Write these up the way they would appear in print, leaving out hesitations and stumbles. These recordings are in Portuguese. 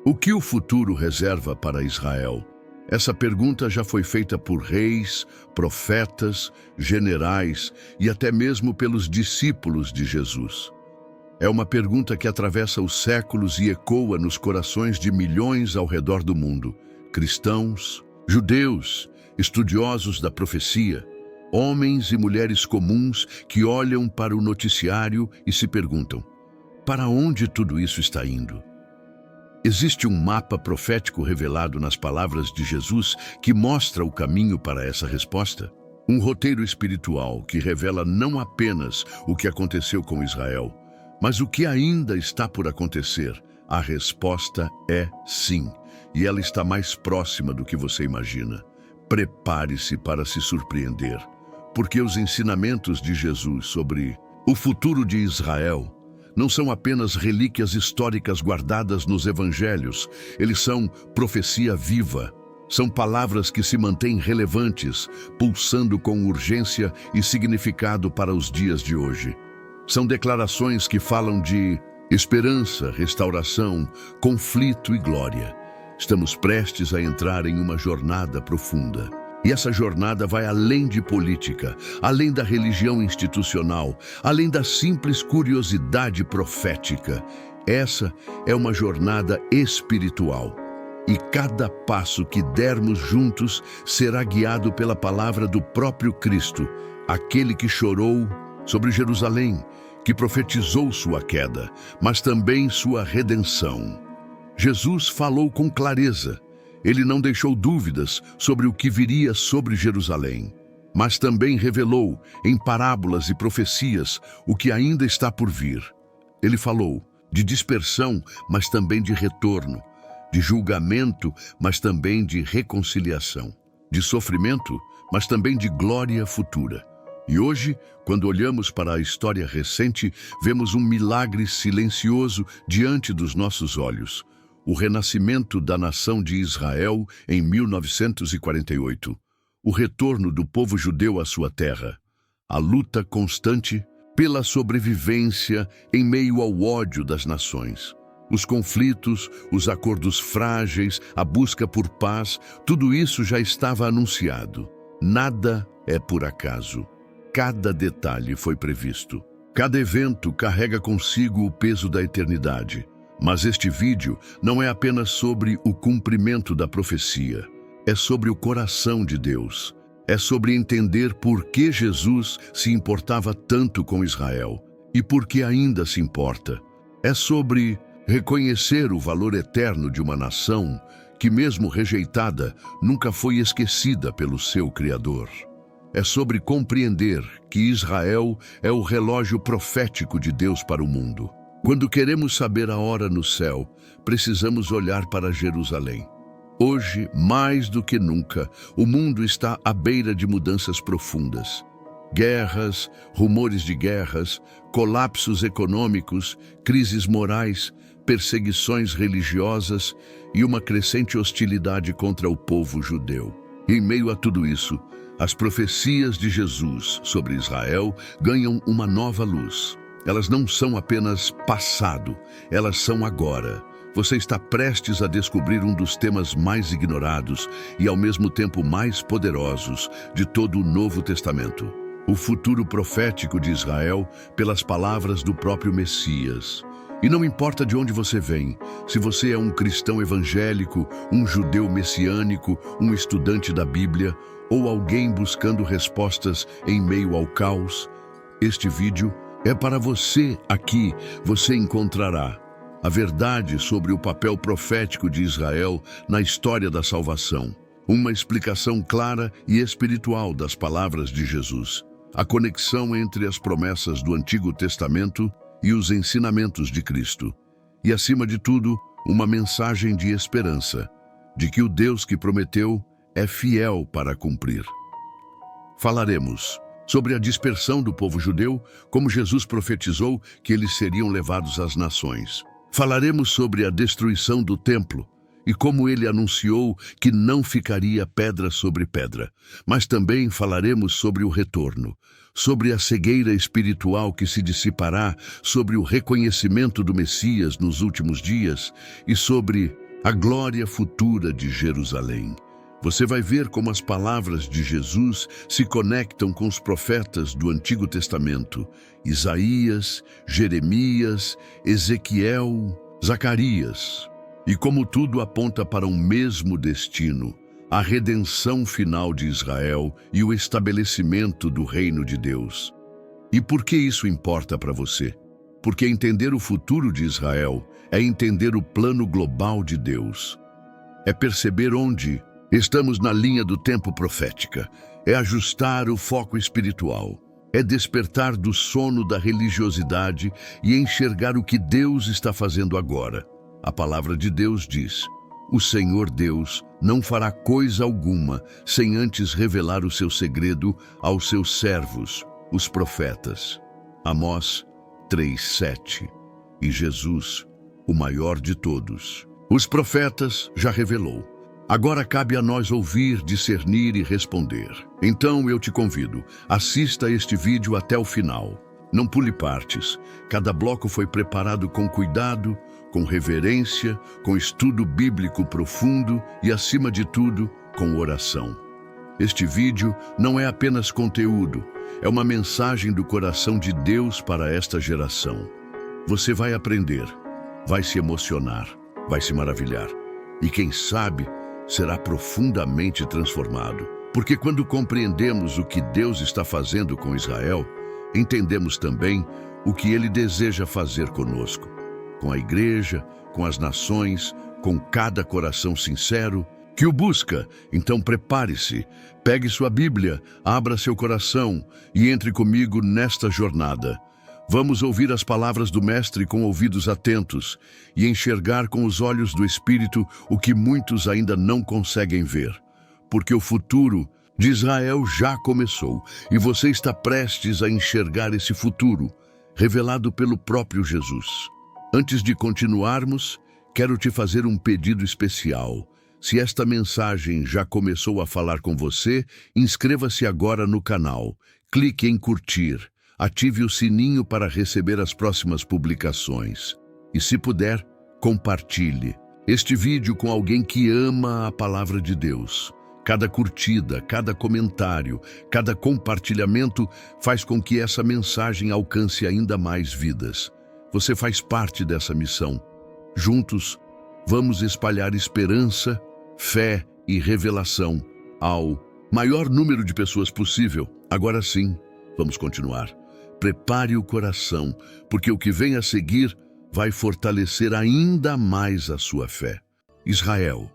O que o futuro reserva para Israel? Essa pergunta já foi feita por reis, profetas, generais e até mesmo pelos discípulos de Jesus. É uma pergunta que atravessa os séculos e ecoa nos corações de milhões ao redor do mundo. Cristãos, judeus, estudiosos da profecia, homens e mulheres comuns que olham para o noticiário e se perguntam: para onde tudo isso está indo? Existe um mapa profético revelado nas palavras de Jesus que mostra o caminho para essa resposta? Um roteiro espiritual que revela não apenas o que aconteceu com Israel, mas o que ainda está por acontecer. A resposta é sim, e ela está mais próxima do que você imagina. Prepare-se para se surpreender, porque os ensinamentos de Jesus sobre o futuro de Israel não são apenas relíquias históricas guardadas nos evangelhos, eles são profecia viva. São palavras que se mantêm relevantes, pulsando com urgência e significado para os dias de hoje. São declarações que falam de esperança, restauração, conflito e glória. Estamos prestes a entrar em uma jornada profunda. E essa jornada vai além de política, além da religião institucional, além da simples curiosidade profética. Essa é uma jornada espiritual. E cada passo que dermos juntos será guiado pela palavra do próprio Cristo, aquele que chorou sobre Jerusalém, que profetizou sua queda, mas também sua redenção. Jesus falou com clareza. Ele não deixou dúvidas sobre o que viria sobre Jerusalém, mas também revelou, em parábolas e profecias, o que ainda está por vir. Ele falou de dispersão, mas também de retorno, de julgamento, mas também de reconciliação, de sofrimento, mas também de glória futura. E hoje, quando olhamos para a história recente, vemos um milagre silencioso diante dos nossos olhos. O renascimento da nação de Israel em 1948, o retorno do povo judeu à sua terra, a luta constante pela sobrevivência em meio ao ódio das nações, os conflitos, os acordos frágeis, a busca por paz, tudo isso já estava anunciado. Nada é por acaso. Cada detalhe foi previsto. Cada evento carrega consigo o peso da eternidade. Mas este vídeo não é apenas sobre o cumprimento da profecia. É sobre o coração de Deus. É sobre entender por que Jesus se importava tanto com Israel e por que ainda se importa. É sobre reconhecer o valor eterno de uma nação que, mesmo rejeitada, nunca foi esquecida pelo seu Criador. É sobre compreender que Israel é o relógio profético de Deus para o mundo. Quando queremos saber a hora no céu, precisamos olhar para Jerusalém. Hoje, mais do que nunca, o mundo está à beira de mudanças profundas. Guerras, rumores de guerras, colapsos econômicos, crises morais, perseguições religiosas e uma crescente hostilidade contra o povo judeu. Em meio a tudo isso, as profecias de Jesus sobre Israel ganham uma nova luz. Elas não são apenas passado, elas são agora. Você está prestes a descobrir um dos temas mais ignorados e ao mesmo tempo mais poderosos de todo o Novo Testamento. O futuro profético de Israel pelas palavras do próprio Messias. E não importa de onde você vem, se você é um cristão evangélico, um judeu messiânico, um estudante da Bíblia ou alguém buscando respostas em meio ao caos, este vídeo é para você. Aqui você encontrará a verdade sobre o papel profético de Israel na história da salvação, uma explicação clara e espiritual das palavras de Jesus, a conexão entre as promessas do Antigo Testamento e os ensinamentos de Cristo, e, acima de tudo, uma mensagem de esperança, de que o Deus que prometeu é fiel para cumprir. Falaremos sobre a dispersão do povo judeu, como Jesus profetizou que eles seriam levados às nações. Falaremos sobre a destruição do templo e como ele anunciou que não ficaria pedra sobre pedra. Mas também falaremos sobre o retorno, sobre a cegueira espiritual que se dissipará, sobre o reconhecimento do Messias nos últimos dias e sobre a glória futura de Jerusalém. Você vai ver como as palavras de Jesus se conectam com os profetas do Antigo Testamento: Isaías, Jeremias, Ezequiel, Zacarias. E como tudo aponta para um mesmo destino, a redenção final de Israel e o estabelecimento do reino de Deus. E por que isso importa para você? Porque entender o futuro de Israel é entender o plano global de Deus. É perceber onde estamos na linha do tempo profética. É ajustar o foco espiritual. É despertar do sono da religiosidade e enxergar o que Deus está fazendo agora. A palavra de Deus diz: o Senhor Deus não fará coisa alguma sem antes revelar o seu segredo aos seus servos, os profetas. Amós 3:7. E Jesus, o maior de todos, os profetas, já revelou. Agora cabe a nós ouvir, discernir e responder. Então eu te convido, assista este vídeo até o final. Não pule partes. Cada bloco foi preparado com cuidado, com reverência, com estudo bíblico profundo e, acima de tudo, com oração. Este vídeo não é apenas conteúdo, é uma mensagem do coração de Deus para esta geração. Você vai aprender, vai se emocionar, vai se maravilhar e, quem sabe, será profundamente transformado. Porque quando compreendemos o que Deus está fazendo com Israel, entendemos também o que Ele deseja fazer conosco, com a igreja, com as nações, com cada coração sincero que o busca. Então prepare-se, pegue sua Bíblia, abra seu coração e entre comigo nesta jornada. Vamos ouvir as palavras do Mestre com ouvidos atentos e enxergar com os olhos do Espírito o que muitos ainda não conseguem ver. Porque o futuro de Israel já começou e você está prestes a enxergar esse futuro, revelado pelo próprio Jesus. Antes de continuarmos, quero te fazer um pedido especial. Se esta mensagem já começou a falar com você, inscreva-se agora no canal, clique em curtir, ative o sininho para receber as próximas publicações. E se puder, compartilhe este vídeo com alguém que ama a palavra de Deus. Cada curtida, cada comentário, cada compartilhamento faz com que essa mensagem alcance ainda mais vidas. Você faz parte dessa missão. Juntos, vamos espalhar esperança, fé e revelação ao maior número de pessoas possível. Agora sim, vamos continuar. Prepare o coração, porque o que vem a seguir vai fortalecer ainda mais a sua fé. Israel,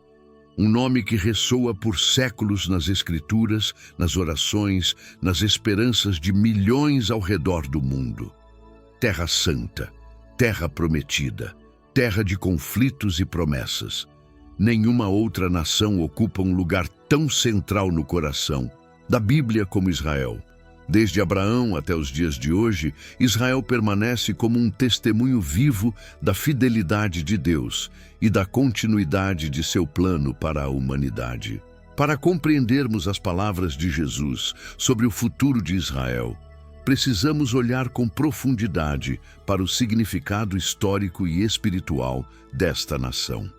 um nome que ressoa por séculos nas Escrituras, nas orações, nas esperanças de milhões ao redor do mundo. Terra Santa, terra prometida, terra de conflitos e promessas. Nenhuma outra nação ocupa um lugar tão central no coração da Bíblia como Israel. Desde Abraão até os dias de hoje, Israel permanece como um testemunho vivo da fidelidade de Deus e da continuidade de seu plano para a humanidade. Para compreendermos as palavras de Jesus sobre o futuro de Israel, precisamos olhar com profundidade para o significado histórico e espiritual desta nação.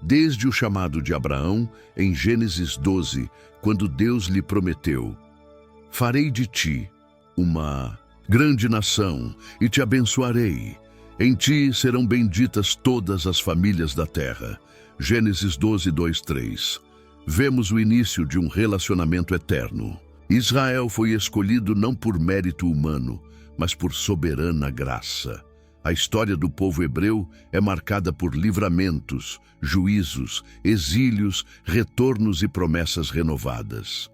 Desde o chamado de Abraão, em Gênesis 12, quando Deus lhe prometeu: farei de ti uma grande nação e te abençoarei. Em ti serão benditas todas as famílias da terra. Gênesis 12, 2, 3. Vemos o início de um relacionamento eterno. Israel foi escolhido não por mérito humano, mas por soberana graça. A história do povo hebreu é marcada por livramentos, juízos, exílios, retornos e promessas renovadas.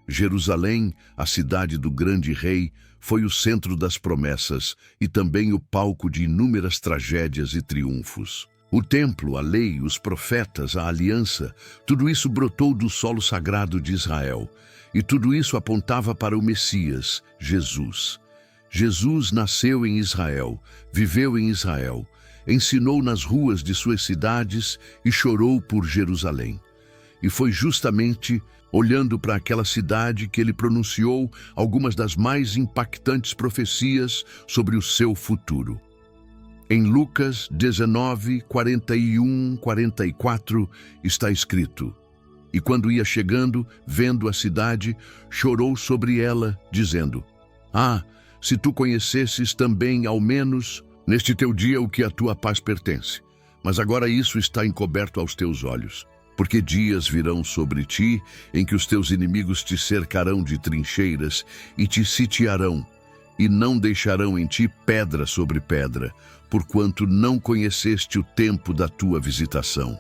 Jerusalém, a cidade do grande rei, foi o centro das promessas e também o palco de inúmeras tragédias e triunfos. O templo, a lei, os profetas, a aliança, tudo isso brotou do solo sagrado de Israel. E tudo isso apontava para o Messias, Jesus. Jesus nasceu em Israel, viveu em Israel, ensinou nas ruas de suas cidades e chorou por Jerusalém. E foi justamente olhando para aquela cidade que ele pronunciou algumas das mais impactantes profecias sobre o seu futuro. Em Lucas 19, 41, 44, está escrito: E quando ia chegando, vendo a cidade, chorou sobre ela, dizendo: Ah, se tu conhecesses também, ao menos, neste teu dia, o que a tua paz pertence. Mas agora isso está encoberto aos teus olhos. Porque dias virão sobre ti, em que os teus inimigos te cercarão de trincheiras e te sitiarão, e não deixarão em ti pedra sobre pedra, porquanto não conheceste o tempo da tua visitação.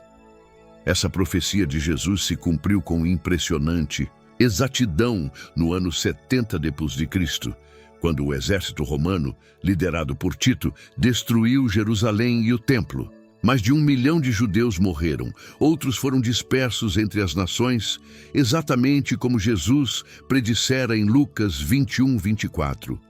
Essa profecia de Jesus se cumpriu com impressionante exatidão no ano 70 depois de Cristo, quando o exército romano, liderado por Tito, destruiu Jerusalém e o templo. Mais de 1 milhão de judeus morreram, outros foram dispersos entre as nações, exatamente como Jesus predissera em Lucas 21, 24.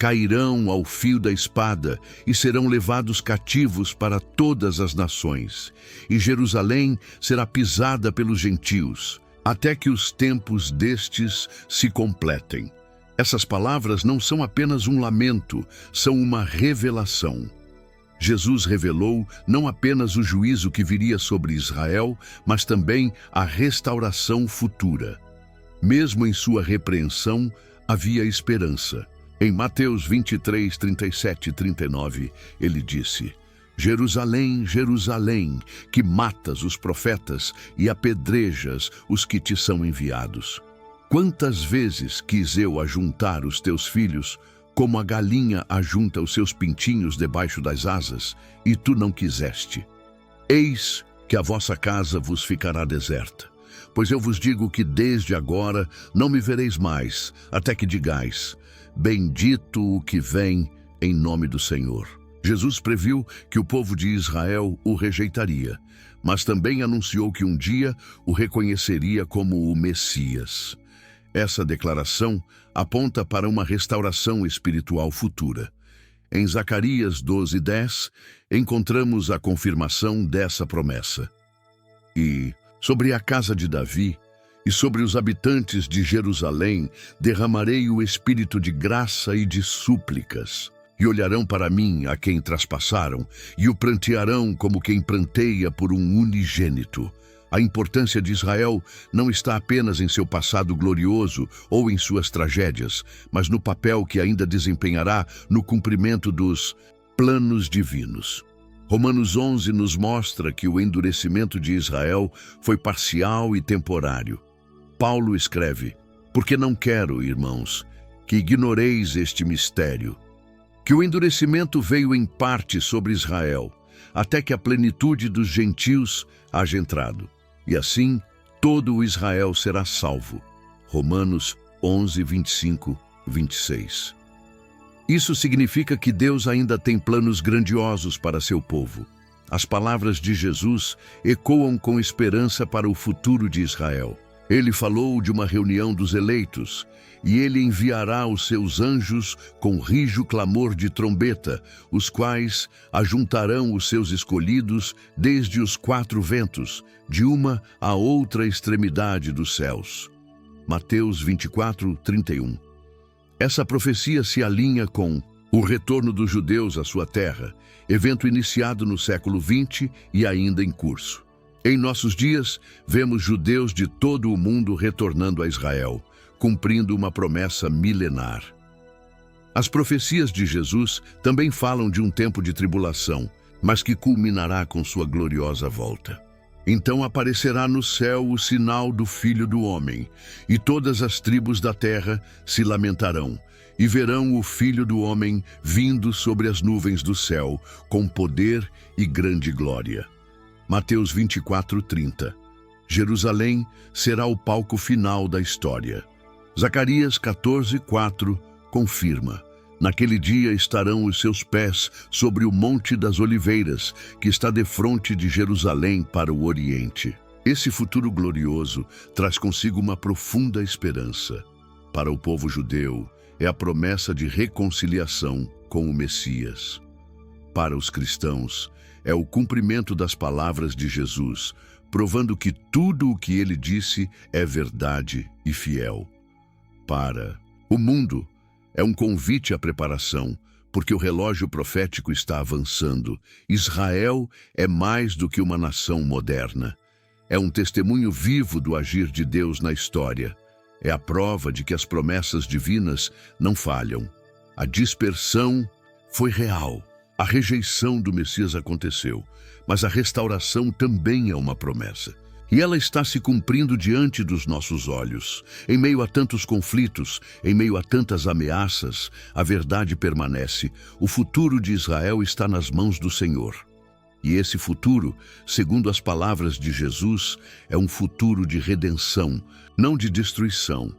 Cairão ao fio da espada e serão levados cativos para todas as nações, e Jerusalém será pisada pelos gentios, até que os tempos destes se completem. Essas palavras não são apenas um lamento, são uma revelação. Jesus revelou não apenas o juízo que viria sobre Israel, mas também a restauração futura. Mesmo em sua repreensão, havia esperança. Em Mateus 23, 37 e 39, ele disse: Jerusalém, Jerusalém, que matas os profetas e apedrejas os que te são enviados. Quantas vezes quis eu ajuntar os teus filhos, como a galinha ajunta os seus pintinhos debaixo das asas, e tu não quiseste. Eis que a vossa casa vos ficará deserta. Pois eu vos digo que desde agora não me vereis mais, até que digais: Bendito o que vem em nome do Senhor. Jesus previu que o povo de Israel o rejeitaria, mas também anunciou que um dia o reconheceria como o Messias. Essa declaração aponta para uma restauração espiritual futura. Em Zacarias 12:10, encontramos a confirmação dessa promessa. E sobre a casa de Davi e sobre os habitantes de Jerusalém derramarei o espírito de graça e de súplicas. E olharão para mim a quem traspassaram, e o prantearão como quem pranteia por um unigênito. A importância de Israel não está apenas em seu passado glorioso ou em suas tragédias, mas no papel que ainda desempenhará no cumprimento dos planos divinos. Romanos 11 nos mostra que o endurecimento de Israel foi parcial e temporário. Paulo escreve: Porque não quero, irmãos, que ignoreis este mistério, que o endurecimento veio em parte sobre Israel, até que a plenitude dos gentios haja entrado. E assim, todo o Israel será salvo. Romanos 11, 25, 26. Isso significa que Deus ainda tem planos grandiosos para seu povo. As palavras de Jesus ecoam com esperança para o futuro de Israel. Ele falou de uma reunião dos eleitos, e ele enviará os seus anjos com rijo clamor de trombeta, os quais ajuntarão os seus escolhidos desde os 4 ventos, de uma à outra extremidade dos céus. Mateus 24, 31. Essa profecia se alinha com o retorno dos judeus à sua terra, evento iniciado no século XX e ainda em curso. Em nossos dias, vemos judeus de todo o mundo retornando a Israel, cumprindo uma promessa milenar. As profecias de Jesus também falam de um tempo de tribulação, mas que culminará com sua gloriosa volta. Então aparecerá no céu o sinal do Filho do Homem, e todas as tribos da terra se lamentarão, e verão o Filho do Homem vindo sobre as nuvens do céu, com poder e grande glória. Mateus 24, 30. Jerusalém será o palco final da história. Zacarias 14, 4 confirma: Naquele dia estarão os seus pés sobre o Monte das Oliveiras, que está defronte de Jerusalém para o Oriente. Esse futuro glorioso traz consigo uma profunda esperança. Para o povo judeu, é a promessa de reconciliação com o Messias. Para os cristãos, é o cumprimento das palavras de Jesus, provando que tudo o que ele disse é verdade e fiel. Para o mundo, é um convite à preparação, porque o relógio profético está avançando. Israel é mais do que uma nação moderna. É um testemunho vivo do agir de Deus na história. É a prova de que as promessas divinas não falham. A dispersão foi real. A rejeição do Messias aconteceu, mas a restauração também é uma promessa. E ela está se cumprindo diante dos nossos olhos. Em meio a tantos conflitos, em meio a tantas ameaças, a verdade permanece. O futuro de Israel está nas mãos do Senhor. E esse futuro, segundo as palavras de Jesus, é um futuro de redenção, não de destruição,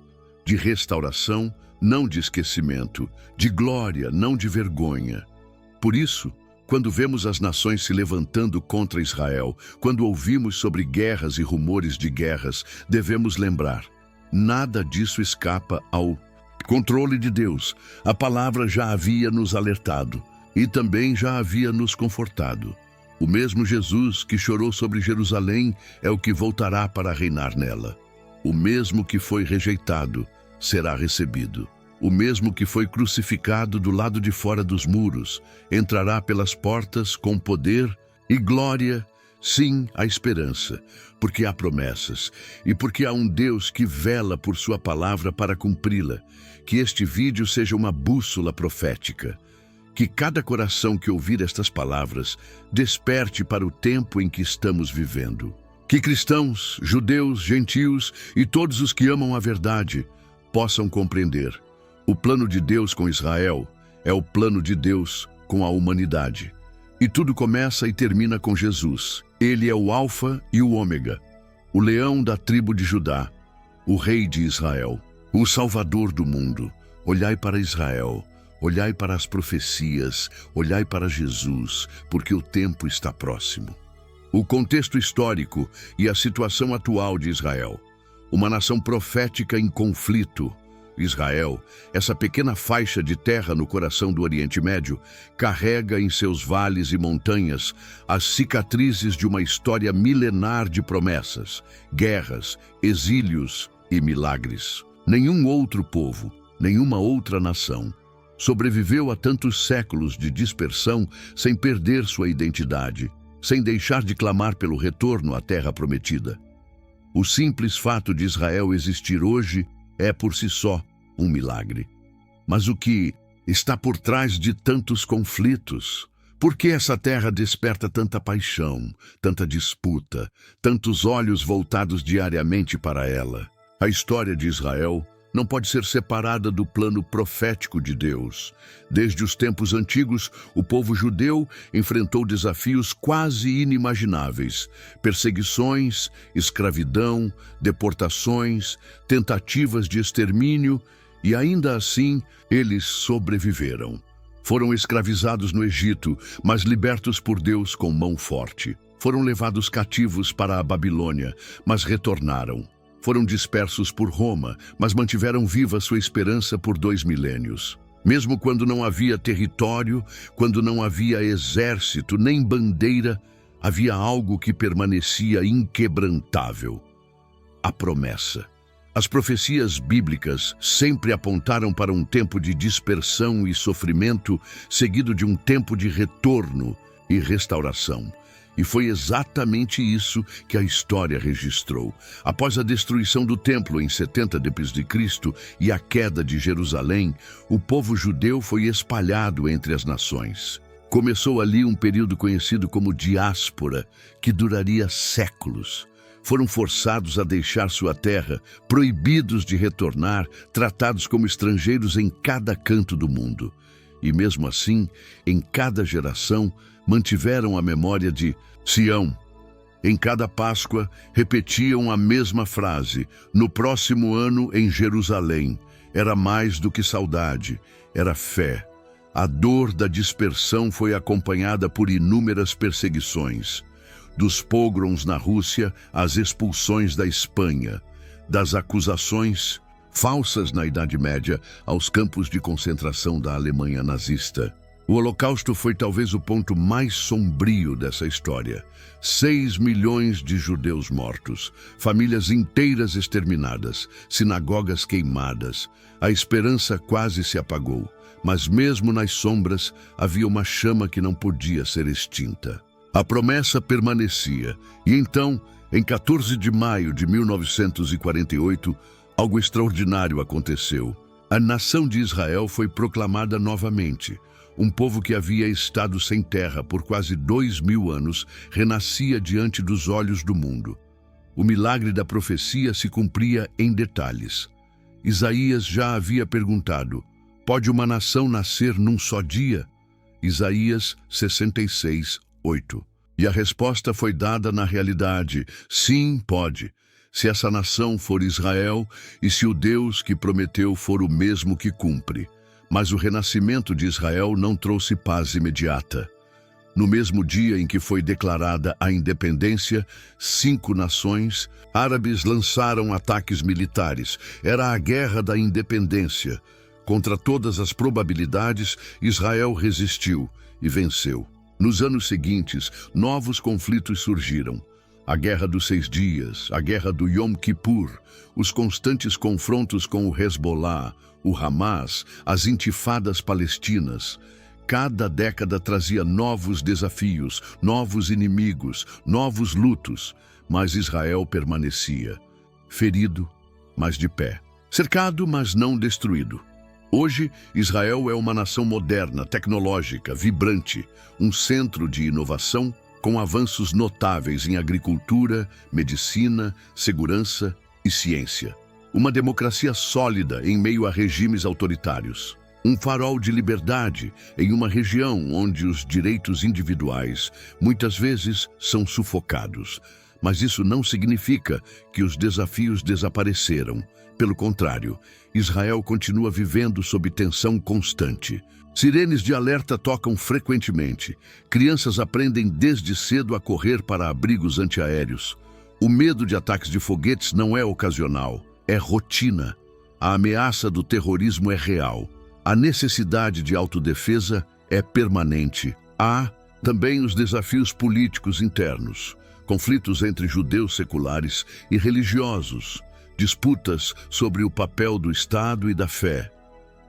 de restauração, não de esquecimento, de glória, não de vergonha. Por isso, quando vemos as nações se levantando contra Israel, quando ouvimos sobre guerras e rumores de guerras, devemos lembrar: nada disso escapa ao controle de Deus. A palavra já havia nos alertado e também já havia nos confortado. O mesmo Jesus que chorou sobre Jerusalém é o que voltará para reinar nela. O mesmo que foi rejeitado será recebido. O mesmo que foi crucificado do lado de fora dos muros entrará pelas portas com poder e glória. Sim, a esperança, porque há promessas e porque há um Deus que vela por sua palavra para cumpri-la. Que este vídeo seja uma bússola profética. Que cada coração que ouvir estas palavras desperte para o tempo em que estamos vivendo. Que cristãos, judeus, gentios e todos os que amam a verdade possam compreender: o plano de Deus com Israel é o plano de Deus com a humanidade. E tudo começa e termina com Jesus. Ele é o Alfa e o Ômega, o leão da tribo de Judá, o rei de Israel, o Salvador do mundo. Olhai para Israel, olhai para as profecias, olhai para Jesus, porque o tempo está próximo. O contexto histórico e a situação atual de Israel. Uma nação profética em conflito. Israel, essa pequena faixa de terra no coração do Oriente Médio, carrega em seus vales e montanhas as cicatrizes de uma história milenar de promessas, guerras, exílios e milagres. Nenhum outro povo, nenhuma outra nação sobreviveu a tantos séculos de dispersão sem perder sua identidade, sem deixar de clamar pelo retorno à terra prometida. O simples fato de Israel existir hoje é por si só um milagre. Mas o que está por trás de tantos conflitos? Por que essa terra desperta tanta paixão, tanta disputa, tantos olhos voltados diariamente para ela? A história de Israel não pode ser separada do plano profético de Deus. Desde os tempos antigos, o povo judeu enfrentou desafios quase inimagináveis: perseguições, escravidão, deportações, tentativas de extermínio, e ainda assim eles sobreviveram. Foram escravizados no Egito, mas libertos por Deus com mão forte. Foram levados cativos para a Babilônia, mas retornaram. Foram dispersos por Roma, mas mantiveram viva sua esperança por 2 milênios. Mesmo quando não havia território, quando não havia exército nem bandeira, havia algo que permanecia inquebrantável: a promessa. As profecias bíblicas sempre apontaram para um tempo de dispersão e sofrimento, seguido de um tempo de retorno e restauração. E foi exatamente isso que a história registrou. Após a destruição do templo em 70 d.C. e a queda de Jerusalém, o povo judeu foi espalhado entre as nações. Começou ali um período conhecido como diáspora, que duraria séculos. Foram forçados a deixar sua terra, proibidos de retornar, tratados como estrangeiros em cada canto do mundo. E mesmo assim, em cada geração, mantiveram a memória de Sião. Em cada Páscoa, repetiam a mesma frase: no próximo ano em Jerusalém. Era mais do que saudade, era fé. A dor da dispersão foi acompanhada por inúmeras perseguições. Dos pogroms na Rússia às expulsões da Espanha, das acusações falsas na Idade Média aos campos de concentração da Alemanha nazista. O Holocausto foi talvez o ponto mais sombrio dessa história. 6 milhões de judeus mortos, famílias inteiras exterminadas, sinagogas queimadas. A esperança quase se apagou, mas mesmo nas sombras havia uma chama que não podia ser extinta. A promessa permanecia, e então, em 14 de maio de 1948, algo extraordinário aconteceu. A nação de Israel foi proclamada novamente. Um povo que havia estado sem terra por quase 2000 anos renascia diante dos olhos do mundo. O milagre da profecia se cumpria em detalhes. Isaías já havia perguntado: pode uma nação nascer num só dia? Isaías 66:8. E a resposta foi dada na realidade: sim, pode. Se essa nação for Israel e se o Deus que prometeu for o mesmo que cumpre. Mas o renascimento de Israel não trouxe paz imediata. No mesmo dia em que foi declarada a independência, 5 nações árabes lançaram ataques militares. Era a guerra da independência. Contra todas as probabilidades, Israel resistiu e venceu. Nos anos seguintes, novos conflitos surgiram. A Guerra dos 6 Dias, a Guerra do Yom Kippur, os constantes confrontos com o Hezbollah, o Hamas, as intifadas palestinas. Cada década trazia novos desafios, novos inimigos, novos lutos, mas Israel permanecia, ferido, mas de pé, cercado, mas não destruído. Hoje, Israel é uma nação moderna, tecnológica, vibrante, um centro de inovação com avanços notáveis em agricultura, medicina, segurança e ciência. Uma democracia sólida em meio a regimes autoritários. Um farol de liberdade em uma região onde os direitos individuais muitas vezes são sufocados. Mas isso não significa que os desafios desapareceram. Pelo contrário, Israel continua vivendo sob tensão constante. Sirenes de alerta tocam frequentemente. Crianças aprendem desde cedo a correr para abrigos antiaéreos. O medo de ataques de foguetes não é ocasional, é rotina. A ameaça do terrorismo é real. A necessidade de autodefesa é permanente. Há também os desafios políticos internos, conflitos entre judeus seculares e religiosos, disputas sobre o papel do Estado e da fé,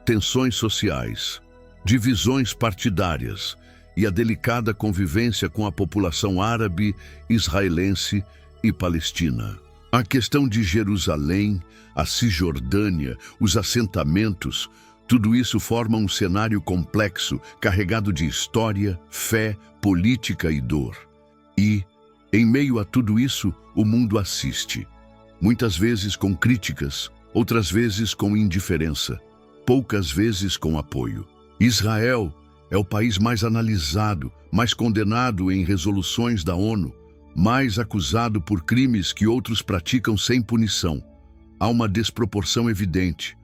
tensões sociais, divisões partidárias e a delicada convivência com a população árabe, israelense e palestina. A questão de Jerusalém, a Cisjordânia, os assentamentos, tudo isso forma um cenário complexo, carregado de história, fé, política e dor. E, em meio a tudo isso, o mundo assiste. Muitas vezes com críticas, outras vezes com indiferença, poucas vezes com apoio. Israel é o país mais analisado, mais condenado em resoluções da ONU, mais acusado por crimes que outros praticam sem punição. Há uma desproporção evidente,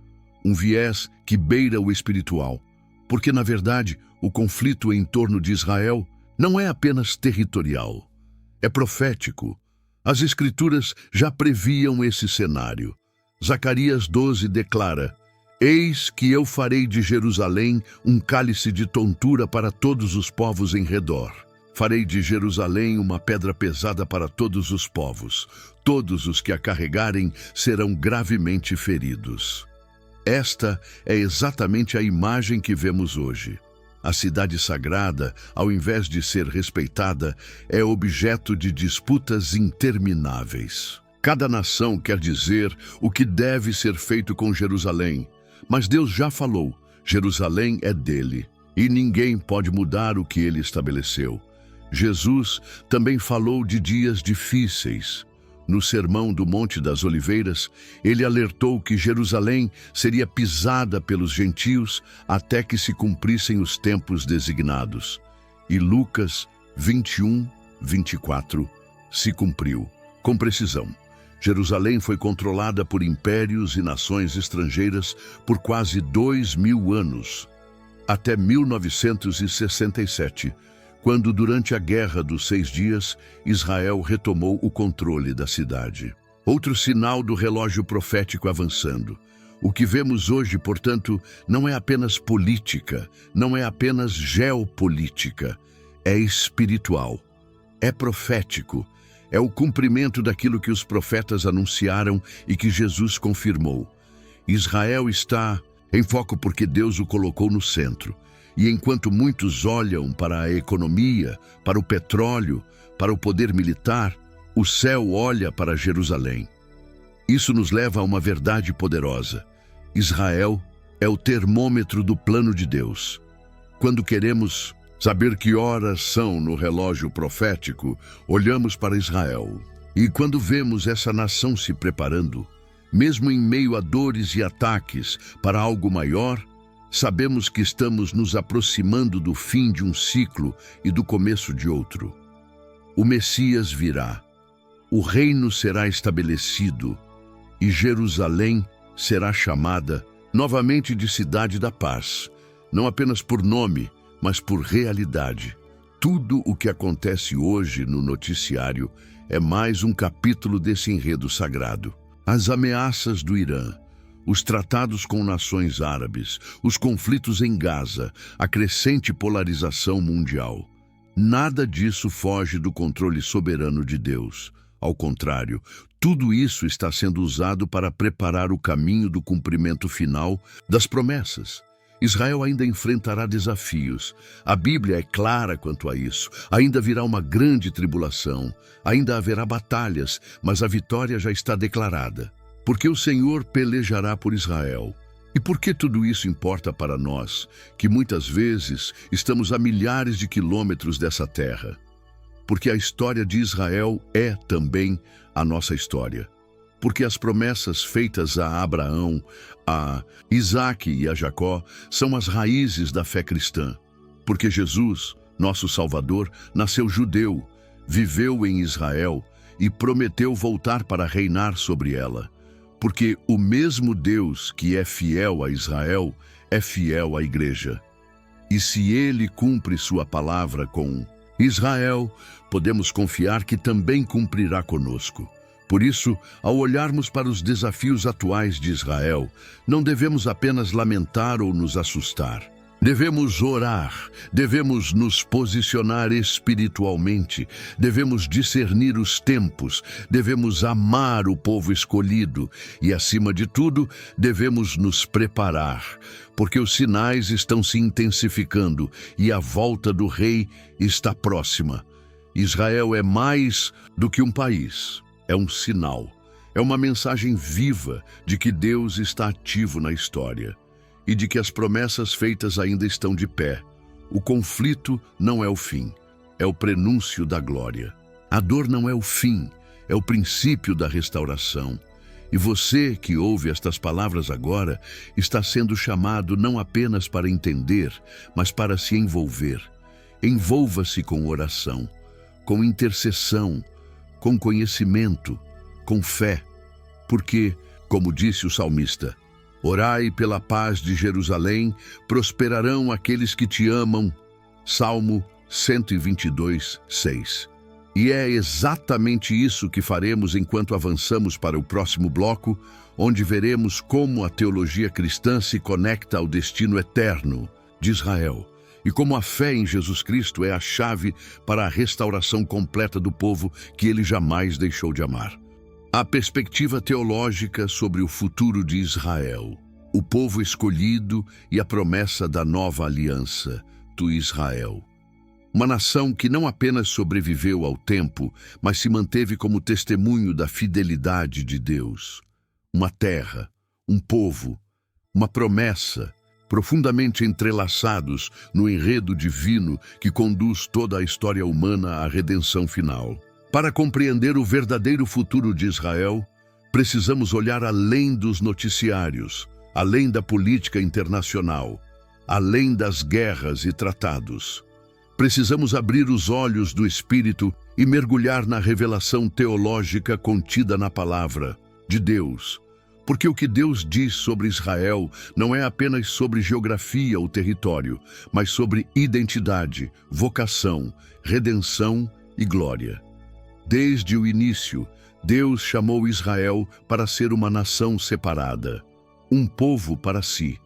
um viés que beira o espiritual, porque, na verdade, o conflito em torno de Israel não é apenas territorial, é profético. As Escrituras já previam esse cenário. Zacarias 12 declara: eis que eu farei de Jerusalém um cálice de tontura para todos os povos em redor. Farei de Jerusalém uma pedra pesada para todos os povos. Todos os que a carregarem serão gravemente feridos. Esta é exatamente a imagem que vemos hoje. A cidade sagrada, ao invés de ser respeitada, é objeto de disputas intermináveis. Cada nação quer dizer o que deve ser feito com Jerusalém. Mas Deus já falou, Jerusalém é dele, e ninguém pode mudar o que ele estabeleceu. Jesus também falou de dias difíceis. No Sermão do Monte das Oliveiras, ele alertou que Jerusalém seria pisada pelos gentios até que se cumprissem os tempos designados. E Lucas 21:24 se cumpriu, com precisão. Jerusalém foi controlada por impérios e nações estrangeiras por quase 2000 anos, até 1967, quando, durante a Guerra dos 6 Dias, Israel retomou o controle da cidade. Outro sinal do relógio profético avançando. O que vemos hoje, portanto, não é apenas política, não é apenas geopolítica, é espiritual, é profético, é o cumprimento daquilo que os profetas anunciaram e que Jesus confirmou. Israel está em foco porque Deus o colocou no centro. E enquanto muitos olham para a economia, para o petróleo, para o poder militar, o céu olha para Jerusalém. Isso nos leva a uma verdade poderosa. Israel é o termômetro do plano de Deus. Quando queremos saber que horas são no relógio profético, olhamos para Israel. E quando vemos essa nação se preparando, mesmo em meio a dores e ataques para algo maior, sabemos que estamos nos aproximando do fim de um ciclo e do começo de outro. O Messias virá, o reino será estabelecido e Jerusalém será chamada novamente de Cidade da Paz, não apenas por nome, mas por realidade. Tudo o que acontece hoje no noticiário é mais um capítulo desse enredo sagrado. As ameaças do Irã, os tratados com nações árabes, os conflitos em Gaza, a crescente polarização mundial. Nada disso foge do controle soberano de Deus. Ao contrário, tudo isso está sendo usado para preparar o caminho do cumprimento final das promessas. Israel ainda enfrentará desafios. A Bíblia é clara quanto a isso. Ainda virá uma grande tribulação. Ainda haverá batalhas, mas a vitória já está declarada. Porque o Senhor pelejará por Israel. E por que tudo isso importa para nós, que muitas vezes estamos a milhares de quilômetros dessa terra? Porque a história de Israel é também a nossa história. Porque as promessas feitas a Abraão, a Isaque e a Jacó são as raízes da fé cristã. Porque Jesus, nosso Salvador, nasceu judeu, viveu em Israel e prometeu voltar para reinar sobre ela. Porque o mesmo Deus que é fiel a Israel é fiel à igreja. E se ele cumpre sua palavra com Israel, podemos confiar que também cumprirá conosco. Por isso, ao olharmos para os desafios atuais de Israel, não devemos apenas lamentar ou nos assustar. Devemos orar, devemos nos posicionar espiritualmente, devemos discernir os tempos, devemos amar o povo escolhido e, acima de tudo, devemos nos preparar, porque os sinais estão se intensificando e a volta do rei está próxima. Israel é mais do que um país. É um sinal, é uma mensagem viva de que Deus está ativo na história e de que as promessas feitas ainda estão de pé. O conflito não é o fim, é o prenúncio da glória. A dor não é o fim, é o princípio da restauração. E você que ouve estas palavras agora está sendo chamado não apenas para entender, mas para se envolver. Envolva-se com oração, com intercessão, com conhecimento, com fé, porque, como disse o salmista, orai pela paz de Jerusalém, prosperarão aqueles que te amam. Salmo 122, 6. E é exatamente isso que faremos enquanto avançamos para o próximo bloco, onde veremos como a teologia cristã se conecta ao destino eterno de Israel. E como a fé em Jesus Cristo é a chave para a restauração completa do povo que ele jamais deixou de amar. A perspectiva teológica sobre o futuro de Israel, o povo escolhido e a promessa da nova aliança do Israel. Uma nação que não apenas sobreviveu ao tempo, mas se manteve como testemunho da fidelidade de Deus. Uma terra, um povo, uma promessa, profundamente entrelaçados no enredo divino que conduz toda a história humana à redenção final. Para compreender o verdadeiro futuro de Israel, precisamos olhar além dos noticiários, além da política internacional, além das guerras e tratados. Precisamos abrir os olhos do Espírito e mergulhar na revelação teológica contida na palavra de Deus. Porque o que Deus diz sobre Israel não é apenas sobre geografia ou território, mas sobre identidade, vocação, redenção e glória. Desde o início, Deus chamou Israel para ser uma nação separada. um povo para si,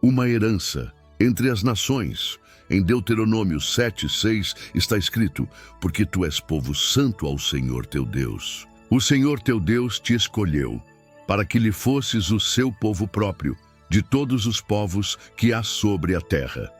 uma herança entre as nações. Em Deuteronômio 7:6 está escrito: porque tu és povo santo ao Senhor teu Deus. O Senhor teu Deus te escolheu para que lhe fosses o seu povo próprio, de todos os povos que há sobre a terra.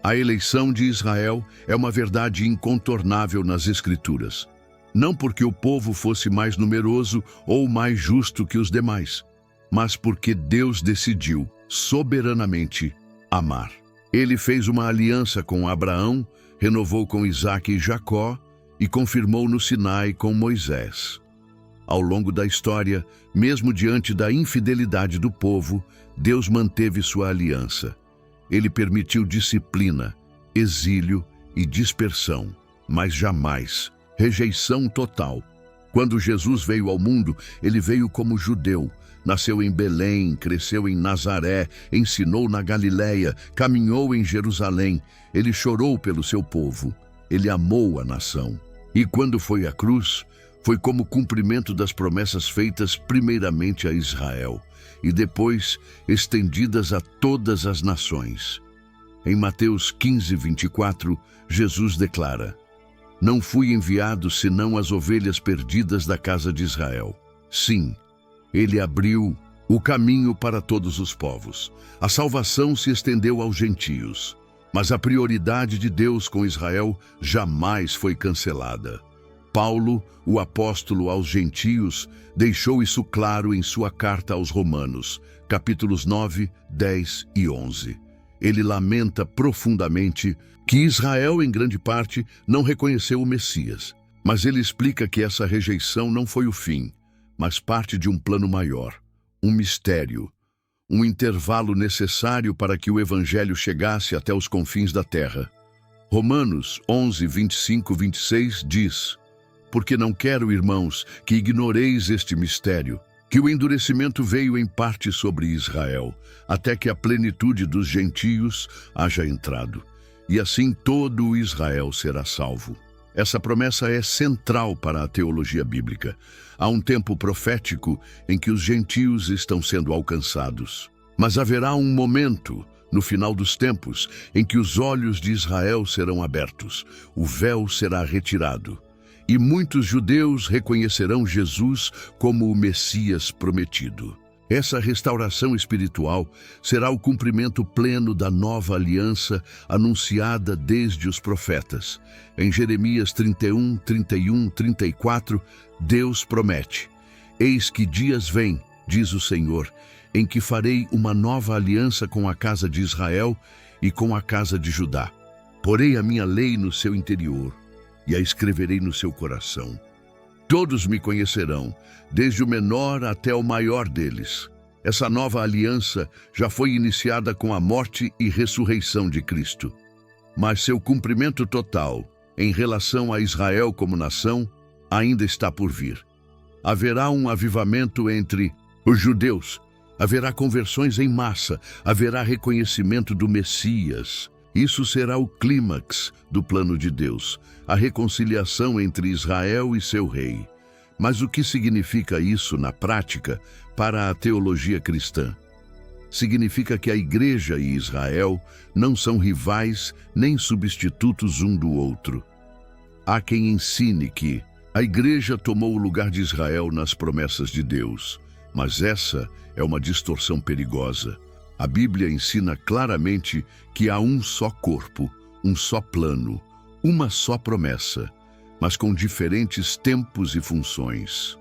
A eleição de Israel é uma verdade incontornável nas Escrituras. Não porque o povo fosse mais numeroso ou mais justo que os demais, mas porque Deus decidiu, soberanamente, amar. Ele fez uma aliança com Abraão, renovou com Isaque e Jacó e confirmou no Sinai com Moisés. Ao longo da história, mesmo diante da infidelidade do povo, Deus manteve sua aliança. Ele permitiu disciplina, exílio e dispersão, mas jamais rejeição total. Quando Jesus veio ao mundo, ele veio como judeu. Nasceu em Belém, cresceu em Nazaré, ensinou na Galileia, caminhou em Jerusalém. Ele chorou pelo seu povo. Ele amou a nação. E quando foi à cruz, foi como cumprimento das promessas feitas primeiramente a Israel e depois estendidas a todas as nações. Em Mateus 15:24, Jesus declara: não fui enviado senão as ovelhas perdidas da casa de Israel. Sim, ele abriu o caminho para todos os povos. A salvação se estendeu aos gentios, mas a prioridade de Deus com Israel jamais foi cancelada. Paulo, o apóstolo aos gentios, deixou isso claro em sua carta aos Romanos, capítulos 9, 10 e 11. Ele lamenta profundamente que Israel, em grande parte, não reconheceu o Messias. Mas ele explica que essa rejeição não foi o fim, mas parte de um plano maior, um mistério, um intervalo necessário para que o Evangelho chegasse até os confins da terra. Romanos 11, 25, 26 diz: porque não quero, irmãos, que ignoreis este mistério, que o endurecimento veio em parte sobre Israel, até que a plenitude dos gentios haja entrado, e assim todo o Israel será salvo. Essa promessa é central para a teologia bíblica. Há um tempo profético em que os gentios estão sendo alcançados. Mas haverá um momento, no final dos tempos, em que os olhos de Israel serão abertos, o véu será retirado, e muitos judeus reconhecerão Jesus como o Messias prometido. Essa restauração espiritual será o cumprimento pleno da nova aliança anunciada desde os profetas. Em Jeremias 31, 31, 34, Deus promete: eis que dias vêm, diz o Senhor, em que farei uma nova aliança com a casa de Israel e com a casa de Judá. Porei a minha lei no seu interior e a escreverei no seu coração. Todos me conhecerão, desde o menor até o maior deles. Essa nova aliança já foi iniciada com a morte e ressurreição de Cristo. Mas seu cumprimento total, em relação a Israel como nação, ainda está por vir. Haverá um avivamento entre os judeus, haverá conversões em massa, haverá reconhecimento do Messias. Isso será o clímax do plano de Deus, a reconciliação entre Israel e seu rei. Mas o que significa isso na prática para a teologia cristã? Significa que a Igreja e Israel não são rivais nem substitutos um do outro. Há quem ensine que a Igreja tomou o lugar de Israel nas promessas de Deus, mas essa é uma distorção perigosa. A Bíblia ensina claramente que há um só corpo, um só plano, uma só promessa, mas com diferentes tempos e funções.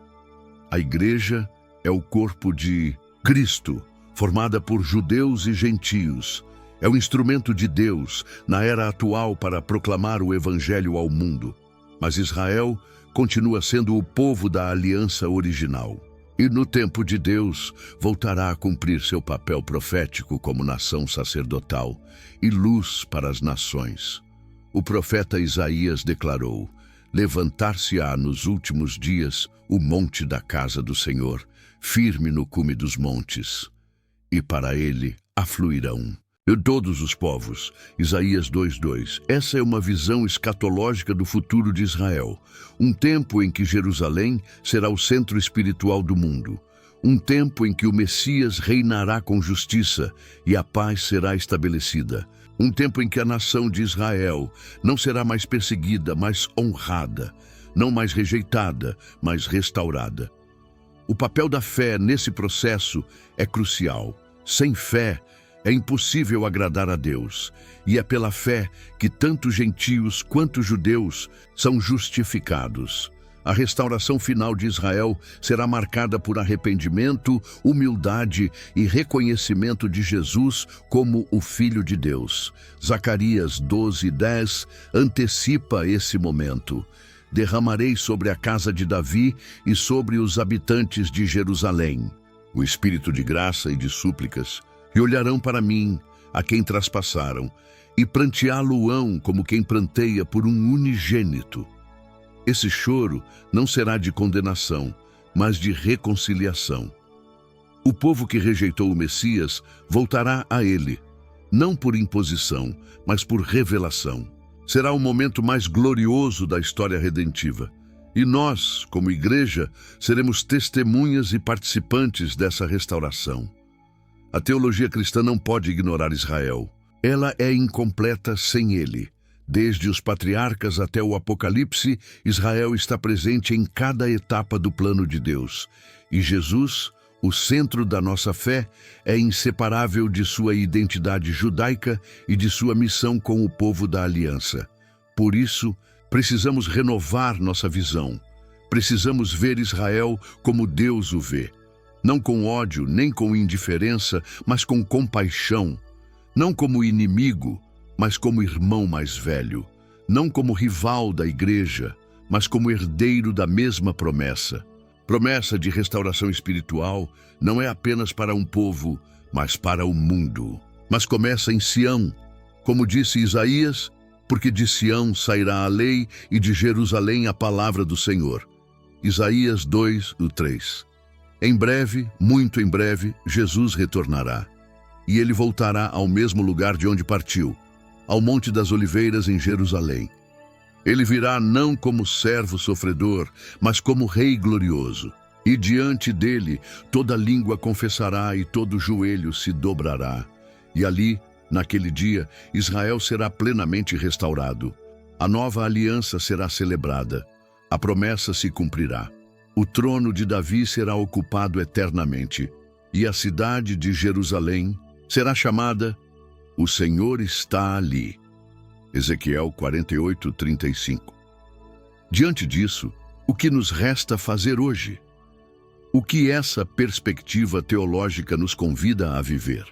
A Igreja é o corpo de Cristo, formada por judeus e gentios. É o instrumento de Deus na era atual para proclamar o Evangelho ao mundo. Mas Israel continua sendo o povo da aliança original. E no tempo de Deus, voltará a cumprir seu papel profético como nação sacerdotal e luz para as nações. O profeta Isaías declarou: levantar-se-á nos últimos dias o monte da casa do Senhor, firme no cume dos montes, e para ele afluirão todos os povos. Isaías 2:2. Essa é uma visão escatológica do futuro de Israel, um tempo em que Jerusalém será o centro espiritual do mundo, um tempo em que o Messias reinará com justiça e a paz será estabelecida. Um tempo em que a nação de Israel não será mais perseguida, mas honrada, não mais rejeitada, mas restaurada. O papel da fé nesse processo é crucial. Sem fé, é impossível agradar a Deus, e é pela fé que tanto gentios quanto judeus são justificados. A restauração final de Israel será marcada por arrependimento, humildade e reconhecimento de Jesus como o Filho de Deus. Zacarias 12:10 antecipa esse momento. Derramarei sobre a casa de Davi e sobre os habitantes de Jerusalém o espírito de graça e de súplicas, e olharão para mim, a quem traspassaram, e pranteá-lo-ão como quem pranteia por um unigênito. Esse choro não será de condenação, mas de reconciliação. O povo que rejeitou o Messias voltará a ele, não por imposição, mas por revelação. Será o momento mais glorioso da história redentiva. E nós, como igreja, seremos testemunhas e participantes dessa restauração. A teologia cristã não pode ignorar Israel. Ela é incompleta sem ele. Desde os patriarcas até o Apocalipse, Israel está presente em cada etapa do plano de Deus. E Jesus, o centro da nossa fé, é inseparável de sua identidade judaica e de sua missão com o povo da aliança. Por isso, precisamos renovar nossa visão. Precisamos ver Israel como Deus o vê. Não com ódio, nem com indiferença, mas com compaixão. Não como inimigo, mas como irmão mais velho. Não como rival da igreja, mas como herdeiro da mesma promessa. Promessa de restauração espiritual não é apenas para um povo, mas para o mundo. Mas começa em Sião. Como disse Isaías, porque de Sião sairá a lei e de Jerusalém a palavra do Senhor. Isaías 2:3. Em breve, muito em breve, Jesus retornará. E ele voltará ao mesmo lugar de onde partiu, ao Monte das Oliveiras em Jerusalém. Ele virá não como servo sofredor, mas como rei glorioso. E diante dele toda língua confessará e todo joelho se dobrará. E ali, naquele dia, Israel será plenamente restaurado. A nova aliança será celebrada. A promessa se cumprirá. O trono de Davi será ocupado eternamente. E a cidade de Jerusalém será chamada O Senhor está ali. Ezequiel 48:35. Diante disso, o que nos resta fazer hoje? O que essa perspectiva teológica nos convida a viver?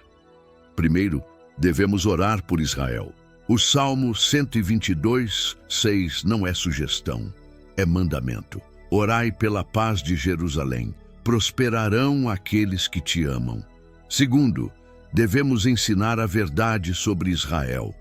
Primeiro, devemos orar por Israel. O Salmo 122:6 não é sugestão, é mandamento. Orai pela paz de Jerusalém. Prosperarão aqueles que te amam. Segundo, devemos ensinar a verdade sobre Israel,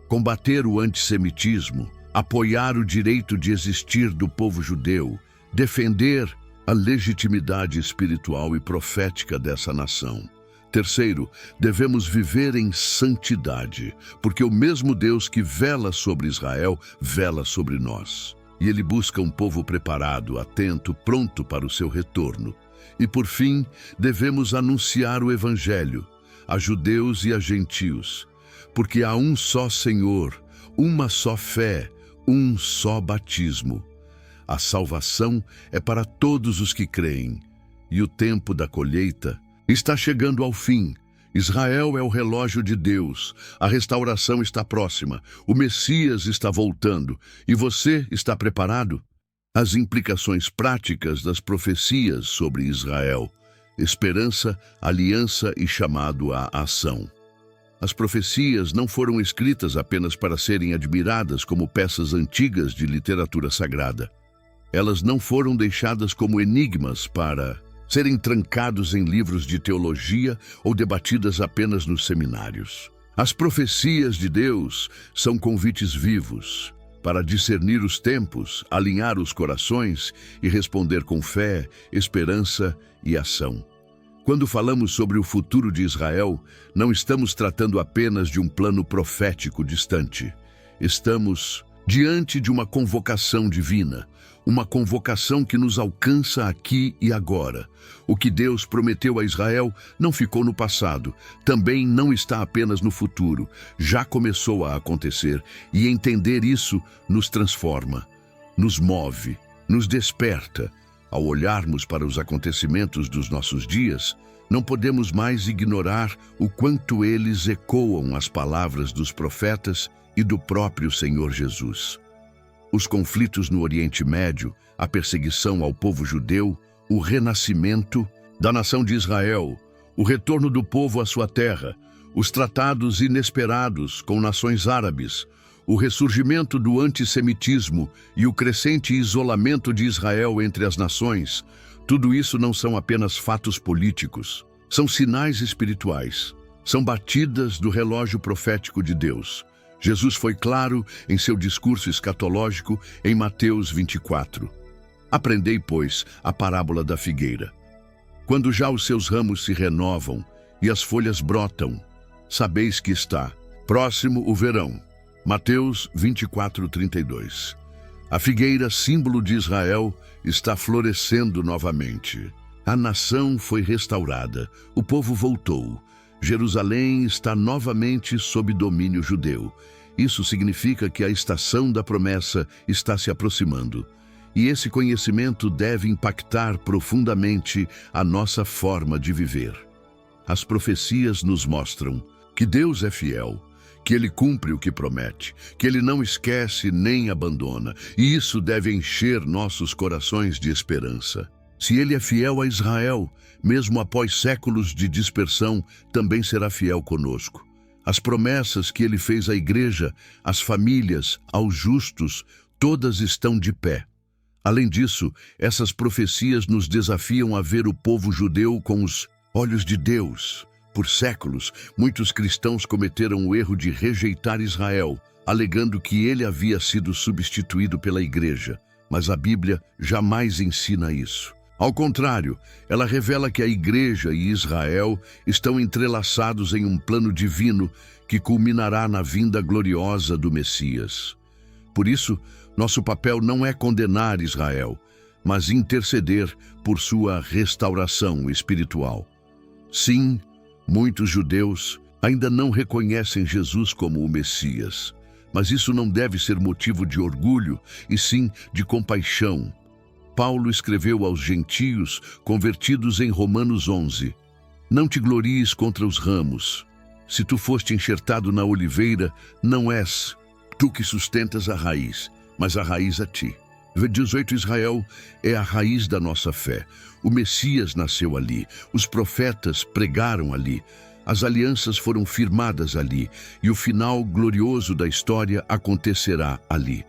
combater o antissemitismo, apoiar o direito de existir do povo judeu, defender a legitimidade espiritual e profética dessa nação. Terceiro, devemos viver em santidade, porque o mesmo Deus que vela sobre Israel, vela sobre nós. E ele busca um povo preparado, atento, pronto para o seu retorno. E por fim, devemos anunciar o Evangelho a judeus e a gentios, porque há um só Senhor, uma só fé, um só batismo. A salvação é para todos os que creem, e o tempo da colheita está chegando ao fim. Israel é o relógio de Deus, a restauração está próxima, o Messias está voltando, e você está preparado? As implicações práticas das profecias sobre Israel: esperança, aliança e chamado à ação. As profecias não foram escritas apenas para serem admiradas como peças antigas de literatura sagrada. Elas não foram deixadas como enigmas para serem trancados em livros de teologia ou debatidas apenas nos seminários. As profecias de Deus são convites vivos para discernir os tempos, alinhar os corações e responder com fé, esperança e ação. Quando falamos sobre o futuro de Israel, não estamos tratando apenas de um plano profético distante. Estamos diante de uma convocação divina, uma convocação que nos alcança aqui e agora. O que Deus prometeu a Israel não ficou no passado, também não está apenas no futuro, já começou a acontecer, e entender isso nos transforma, nos move, nos desperta. Ao olharmos para os acontecimentos dos nossos dias, não podemos mais ignorar o quanto eles ecoam as palavras dos profetas e do próprio Senhor Jesus. Os conflitos no Oriente Médio, a perseguição ao povo judeu, o renascimento da nação de Israel, o retorno do povo à sua terra, os tratados inesperados com nações árabes, o ressurgimento do antissemitismo e o crescente isolamento de Israel entre as nações, tudo isso não são apenas fatos políticos, são sinais espirituais, são batidas do relógio profético de Deus. Jesus foi claro em seu discurso escatológico em Mateus 24. Aprendei, pois, a parábola da figueira. Quando já os seus ramos se renovam e as folhas brotam, sabeis que está próximo o verão. Mateus 24:32. A figueira, símbolo de Israel, está florescendo novamente. A nação foi restaurada, o povo voltou. Jerusalém está novamente sob domínio judeu. Isso significa que a estação da promessa está se aproximando. E esse conhecimento deve impactar profundamente a nossa forma de viver. As profecias nos mostram que Deus é fiel, que Ele cumpre o que promete, que Ele não esquece nem abandona, e isso deve encher nossos corações de esperança. Se Ele é fiel a Israel, mesmo após séculos de dispersão, também será fiel conosco. As promessas que Ele fez à igreja, às famílias, aos justos, todas estão de pé. Além disso, essas profecias nos desafiam a ver o povo judeu com os olhos de Deus. Por séculos, muitos cristãos cometeram o erro de rejeitar Israel, alegando que ele havia sido substituído pela igreja. Mas a Bíblia jamais ensina isso. Ao contrário, ela revela que a igreja e Israel estão entrelaçados em um plano divino que culminará na vinda gloriosa do Messias. Por isso, nosso papel não é condenar Israel, mas interceder por sua restauração espiritual. Sim, muitos judeus ainda não reconhecem Jesus como o Messias, mas isso não deve ser motivo de orgulho, e sim de compaixão. Paulo escreveu aos gentios convertidos em Romanos 11: Não te glories contra os ramos. Se tu foste enxertado na oliveira, não és tu que sustentas a raiz, mas a raiz a ti. 18. Israel é a raiz da nossa fé. O Messias nasceu ali, os profetas pregaram ali, as alianças foram firmadas ali, e o final glorioso da história acontecerá ali.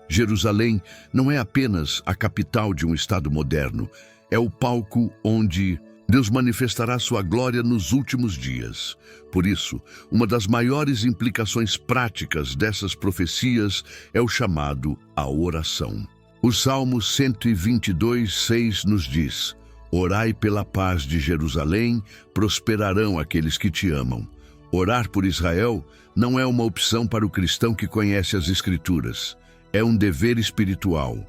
Jerusalém não é apenas a capital de um Estado moderno, é o palco onde Deus manifestará sua glória nos últimos dias. Por isso, uma das maiores implicações práticas dessas profecias é o chamado à oração. O Salmo 122:6 nos diz: Orai pela paz de Jerusalém, prosperarão aqueles que te amam. Orar por Israel não é uma opção para o cristão que conhece as Escrituras. É um dever espiritual.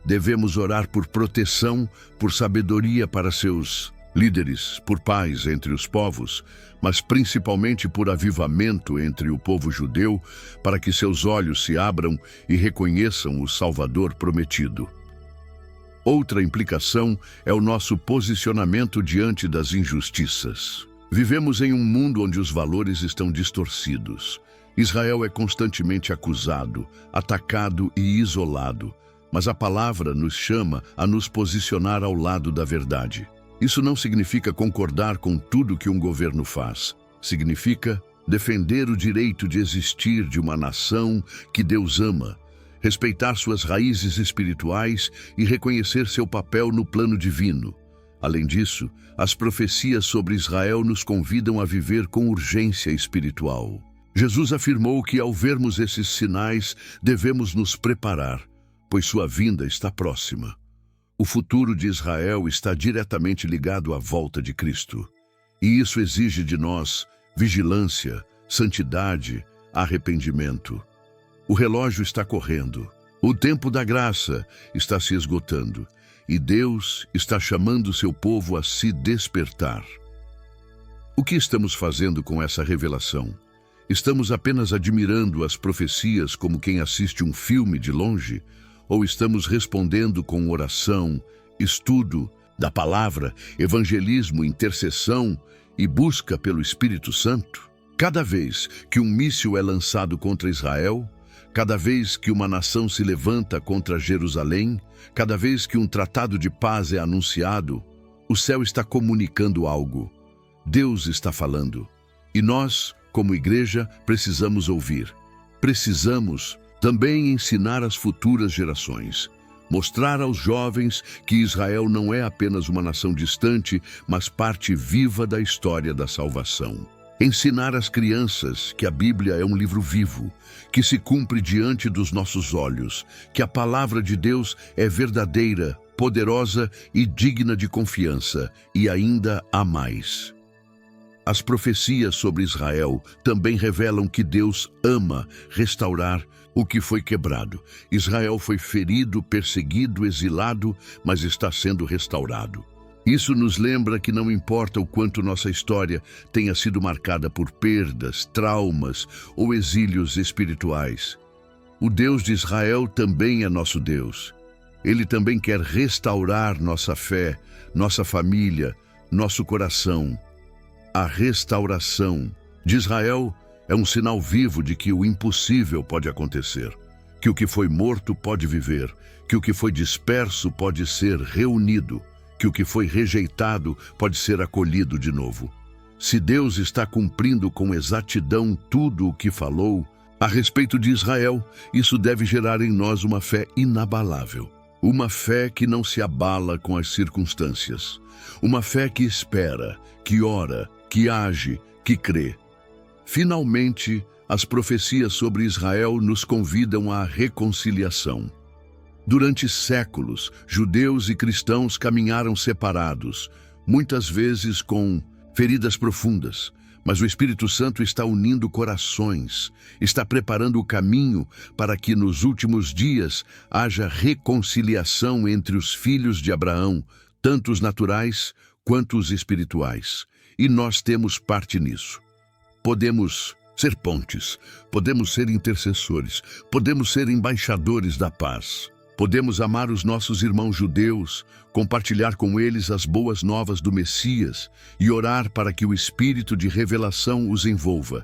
Devemos orar por proteção, por sabedoria para seus líderes, por paz entre os povos, mas principalmente por avivamento entre o povo judeu, para que seus olhos se abram e reconheçam o Salvador prometido. Outra implicação é o nosso posicionamento diante das injustiças. Vivemos em um mundo onde os valores estão distorcidos. Israel é constantemente acusado, atacado e isolado, mas a palavra nos chama a nos posicionar ao lado da verdade. Isso não significa concordar com tudo que um governo faz. Significa defender o direito de existir de uma nação que Deus ama, respeitar suas raízes espirituais e reconhecer seu papel no plano divino. Além disso, as profecias sobre Israel nos convidam a viver com urgência espiritual. Jesus afirmou que, ao vermos esses sinais, devemos nos preparar, pois sua vinda está próxima. O futuro de Israel está diretamente ligado à volta de Cristo. E isso exige de nós vigilância, santidade, arrependimento. O relógio está correndo. O tempo da graça está se esgotando. E Deus está chamando seu povo a se despertar. O que estamos fazendo com essa revelação? Estamos apenas admirando as profecias como quem assiste um filme de longe? Ou estamos respondendo com oração, estudo da palavra, evangelismo, intercessão e busca pelo Espírito Santo? Cada vez que um míssil é lançado contra Israel, cada vez que uma nação se levanta contra Jerusalém, cada vez que um tratado de paz é anunciado, o céu está comunicando algo. Deus está falando. E nós, como igreja, precisamos ouvir. Precisamos também ensinar às futuras gerações. Mostrar aos jovens que Israel não é apenas uma nação distante, mas parte viva da história da salvação. Ensinar às crianças que a Bíblia é um livro vivo, que se cumpre diante dos nossos olhos, que a palavra de Deus é verdadeira, poderosa e digna de confiança, e ainda há mais. As profecias sobre Israel também revelam que Deus ama restaurar o que foi quebrado. Israel foi ferido, perseguido, exilado, mas está sendo restaurado. Isso nos lembra que não importa o quanto nossa história tenha sido marcada por perdas, traumas ou exílios espirituais. O Deus de Israel também é nosso Deus. Ele também quer restaurar nossa fé, nossa família, nosso coração. A restauração de Israel é um sinal vivo de que o impossível pode acontecer, que o que foi morto pode viver, que o que foi disperso pode ser reunido, que o que foi rejeitado pode ser acolhido de novo. Se Deus está cumprindo com exatidão tudo o que falou a respeito de Israel, isso deve gerar em nós uma fé inabalável. Uma fé que não se abala com as circunstâncias. Uma fé que espera, que ora, que age, que crê. Finalmente, as profecias sobre Israel nos convidam à reconciliação. Durante séculos, judeus e cristãos caminharam separados, muitas vezes com feridas profundas, mas o Espírito Santo está unindo corações, está preparando o caminho para que nos últimos dias haja reconciliação entre os filhos de Abraão, tanto os naturais quanto os espirituais. E nós temos parte nisso. Podemos ser pontes, podemos ser intercessores, podemos ser embaixadores da paz. Podemos amar os nossos irmãos judeus, compartilhar com eles as boas novas do Messias e orar para que o Espírito de revelação os envolva.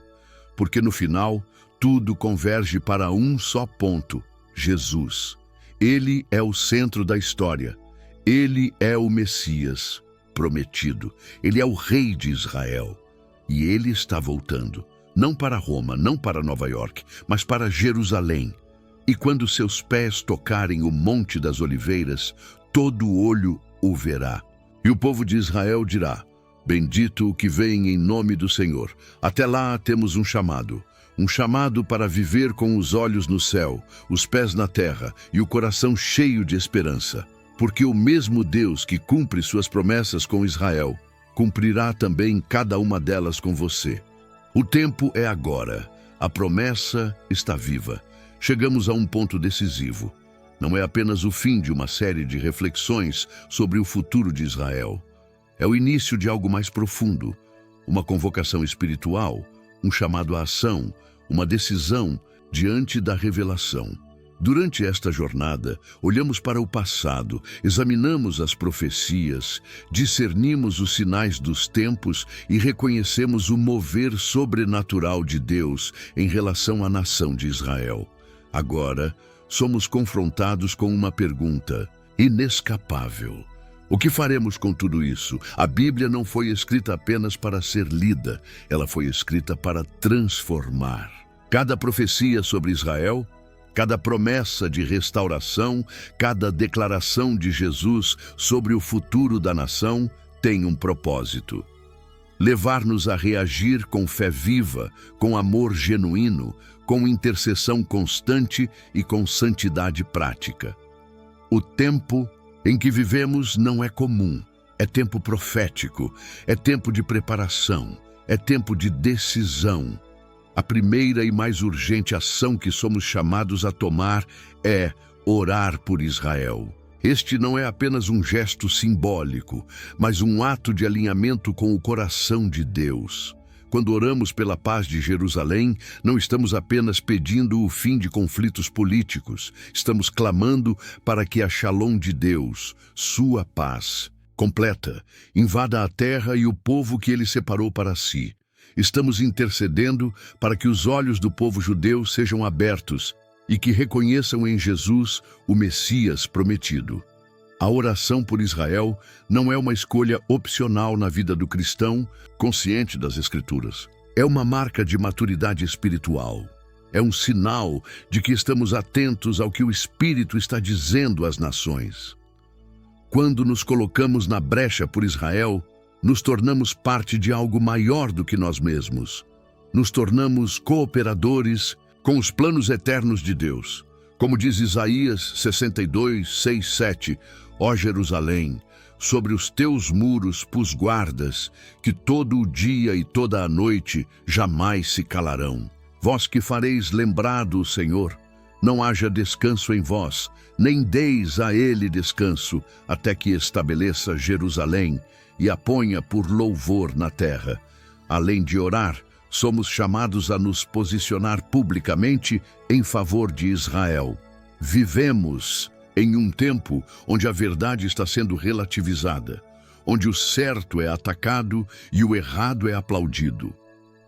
Porque no final, tudo converge para um só ponto: Jesus. Ele é o centro da história. Ele é o Messias prometido. Ele é o Rei de Israel. E ele está voltando, não para Roma, não para Nova York, mas para Jerusalém. E quando seus pés tocarem o Monte das Oliveiras, todo olho o verá. E o povo de Israel dirá: bendito o que vem em nome do Senhor. Até lá temos um chamado para viver com os olhos no céu, os pés na terra e o coração cheio de esperança. Porque o mesmo Deus que cumpre suas promessas com Israel, cumprirá também cada uma delas com você. O tempo é agora. A promessa está viva. Chegamos a um ponto decisivo. Não é apenas o fim de uma série de reflexões sobre o futuro de Israel. É o início de algo mais profundo, uma convocação espiritual, um chamado à ação, uma decisão diante da revelação. Durante esta jornada, olhamos para o passado, examinamos as profecias, discernimos os sinais dos tempos e reconhecemos o mover sobrenatural de Deus em relação à nação de Israel. Agora, somos confrontados com uma pergunta inescapável. O que faremos com tudo isso? A Bíblia não foi escrita apenas para ser lida, ela foi escrita para transformar. Cada profecia sobre Israel, cada promessa de restauração, cada declaração de Jesus sobre o futuro da nação tem um propósito: levar-nos a reagir com fé viva, com amor genuíno, com intercessão constante e com santidade prática. O tempo em que vivemos não é comum, é tempo profético, é tempo de preparação, é tempo de decisão. A primeira e mais urgente ação que somos chamados a tomar é orar por Israel. Este não é apenas um gesto simbólico, mas um ato de alinhamento com o coração de Deus. Quando oramos pela paz de Jerusalém, não estamos apenas pedindo o fim de conflitos políticos, estamos clamando para que a Shalom de Deus, sua paz, completa, invada a terra e o povo que ele separou para si. Estamos intercedendo para que os olhos do povo judeu sejam abertos e que reconheçam em Jesus o Messias prometido. A oração por Israel não é uma escolha opcional na vida do cristão, consciente das Escrituras. É uma marca de maturidade espiritual. É um sinal de que estamos atentos ao que o Espírito está dizendo às nações. Quando nos colocamos na brecha por Israel, nos tornamos parte de algo maior do que nós mesmos. Nos tornamos cooperadores com os planos eternos de Deus. Como diz Isaías 62, 6, 7, ó Jerusalém, sobre os teus muros pus guardas, que todo o dia e toda a noite jamais se calarão. Vós que fareis lembrado o Senhor, não haja descanso em vós, nem deis a ele descanso, até que estabeleça Jerusalém e a ponha por louvor na terra. Além de orar, somos chamados a nos posicionar publicamente em favor de Israel. Vivemos em um tempo onde a verdade está sendo relativizada, onde o certo é atacado e o errado é aplaudido,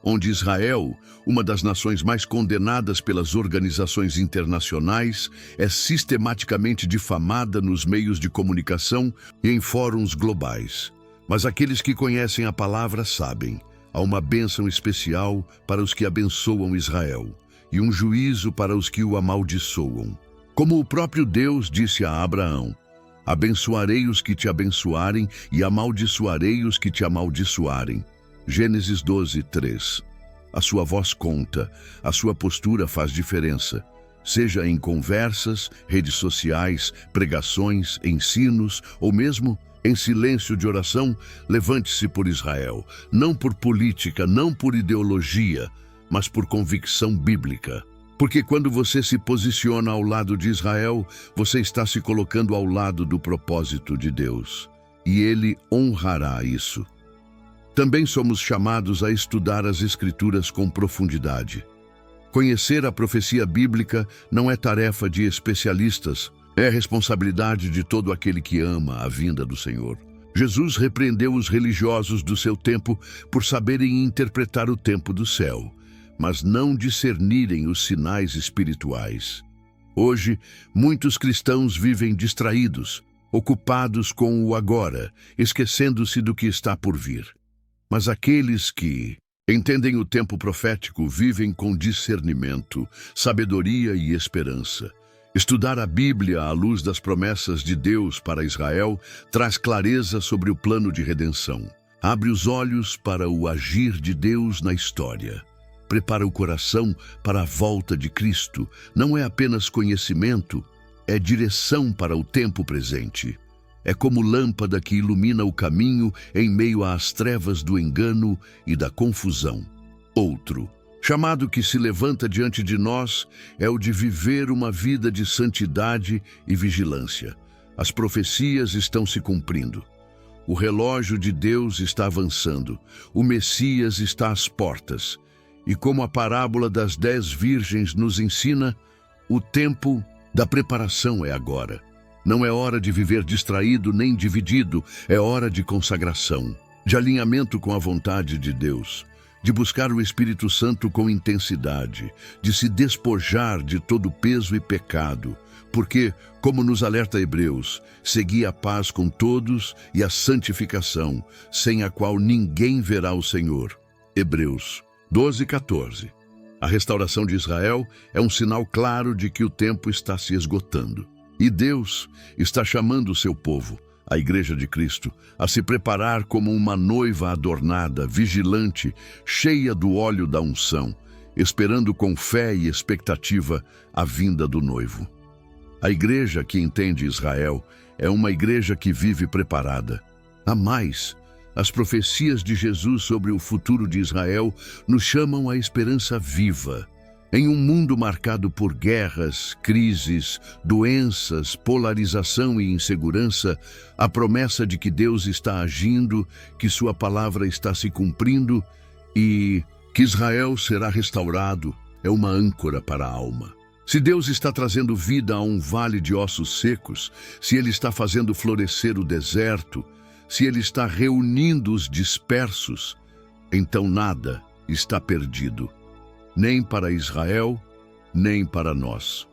onde Israel, uma das nações mais condenadas pelas organizações internacionais, é sistematicamente difamada nos meios de comunicação e em fóruns globais. Mas aqueles que conhecem a palavra sabem, há uma bênção especial para os que abençoam Israel e um juízo para os que o amaldiçoam. Como o próprio Deus disse a Abraão, abençoarei os que te abençoarem e amaldiçoarei os que te amaldiçoarem. Gênesis 12, 3. A sua voz conta, a sua postura faz diferença. Seja em conversas, redes sociais, pregações, ensinos ou mesmo em silêncio de oração, levante-se por Israel, não por política, não por ideologia, mas por convicção bíblica. Porque quando você se posiciona ao lado de Israel, você está se colocando ao lado do propósito de Deus, e Ele honrará isso. Também somos chamados a estudar as Escrituras com profundidade. Conhecer a profecia bíblica não é tarefa de especialistas, é responsabilidade de todo aquele que ama a vinda do Senhor. Jesus repreendeu os religiosos do seu tempo por saberem interpretar o tempo do céu, mas não discernirem os sinais espirituais. Hoje, muitos cristãos vivem distraídos, ocupados com o agora, esquecendo-se do que está por vir. Mas aqueles que entendem o tempo profético vivem com discernimento, sabedoria e esperança. Estudar a Bíblia à luz das promessas de Deus para Israel traz clareza sobre o plano de redenção. Abre os olhos para o agir de Deus na história. Prepara o coração para a volta de Cristo. Não é apenas conhecimento, é direção para o tempo presente. É como lâmpada que ilumina o caminho em meio às trevas do engano e da confusão. Outro chamado que se levanta diante de nós é o de viver uma vida de santidade e vigilância. As profecias estão se cumprindo. O relógio de Deus está avançando. O Messias está às portas. E como a parábola das 10 virgens nos ensina, o tempo da preparação é agora. Não é hora de viver distraído nem dividido, é hora de consagração, de alinhamento com a vontade de Deus, de buscar o Espírito Santo com intensidade, de se despojar de todo peso e pecado, porque, como nos alerta Hebreus, segui a paz com todos e a santificação, sem a qual ninguém verá o Senhor. Hebreus 12, 14. A restauração de Israel é um sinal claro de que o tempo está se esgotando. E Deus está chamando o seu povo, a Igreja de Cristo, a se preparar como uma noiva adornada, vigilante, cheia do óleo da unção, esperando com fé e expectativa a vinda do noivo. A igreja que entende Israel é uma igreja que vive preparada. Há mais. As profecias de Jesus sobre o futuro de Israel nos chamam à esperança viva. Em um mundo marcado por guerras, crises, doenças, polarização e insegurança, a promessa de que Deus está agindo, que sua palavra está se cumprindo e que Israel será restaurado é uma âncora para a alma. Se Deus está trazendo vida a um vale de ossos secos, se Ele está fazendo florescer o deserto, se Ele está reunindo os dispersos, então nada está perdido, nem para Israel, nem para nós.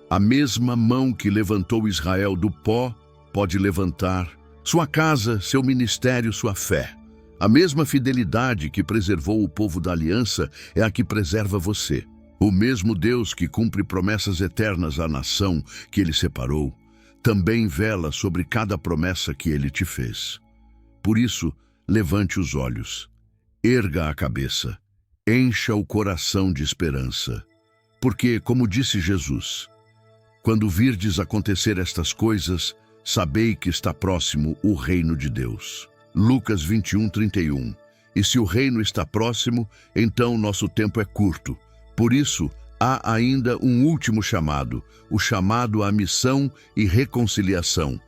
A mesma mão que levantou Israel do pó pode levantar sua casa, seu ministério, sua fé. A mesma fidelidade que preservou o povo da aliança é a que preserva você. O mesmo Deus que cumpre promessas eternas à nação que Ele separou, também vela sobre cada promessa que Ele te fez. Por isso, levante os olhos, erga a cabeça, encha o coração de esperança. Porque, como disse Jesus, quando virdes acontecer estas coisas, sabei que está próximo o reino de Deus. Lucas 21:31. E se o reino está próximo, então nosso tempo é curto. Por isso, há ainda um último chamado, o chamado à missão e reconciliação.